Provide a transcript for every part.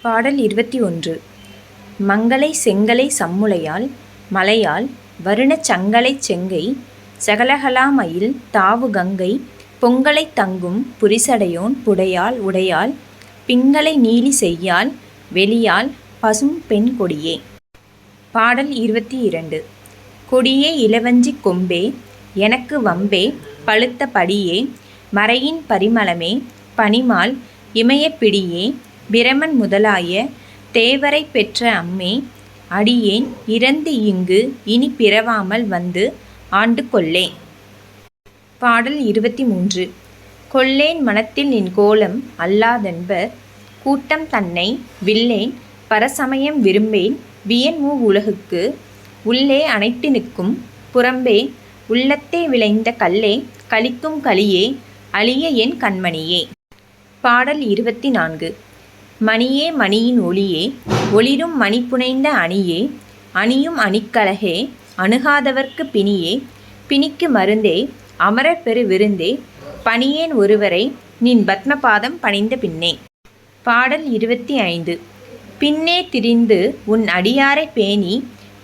பாடல் 21. மங்களை செங்கலை சம்முலையால் மலையால் வருணச் சங்கலைச் செங்கை சகலகலா மயில் தாவு கங்கை பொங்கலைத் தங்கும் புரிசடையோன் புடையாள் உடையாள் பிங்கலை நீலி செய்யாள் வெளியாள் பசும் பெண் கொடியே. பாடல் 22. கொடியே இளவஞ்சிக் கொம்பே எனக்கு வம்பே பழுத்த படியே மறையின் பரிமளமே பனிமால் இமயப் பிடியே பிரமன் முதலாய தேவரைப் பெற்ற அம்மே அடியேன் இறந்து இங்கு இனி பிறவாமல் வந்து ஆண்டு கொள்ளே. பாடல் 23. கொள்ளேன் மனத்தில் நின் கோலம் அல்லாதென்பர் கூட்டம் தன்னை வில்லேன் பரசமயம் விரும்பேன் வியன்மூ உலகுக்கு உள்ளே அணைத்து நிற்கும் புறம்பே உள்ளத்தே விளைந்த கல்லே களிக்கும் களியே அழிய என் கண்மணியே. பாடல் 24. மணியே மணியின் ஒளியே ஒளிரும் மணி புனைந்த அணியே அணியும் அணிக்கழகே அணுகாதவர்க்கு பிணியே பிணிக்கு மருந்தே அமரர் பெரு விருந்தே பணியேன் ஒருவரை நின் பத்மபாதம் பணிந்த பின்னே. பாடல் 25. பின்னே திரிந்து உன் அடியாரை பேணி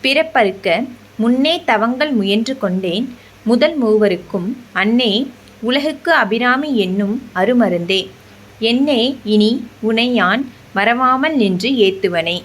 பிறப்பறுக்க முன்னே தவங்கள் முயன்று கொண்டேன் முதல் மூவருக்கும் அன்னே உலகுக்கு அபிராமி என்னும் அருமருந்தே என்னே இனி உனை யான் மறவாமல் நின்று ஏத்துவனே.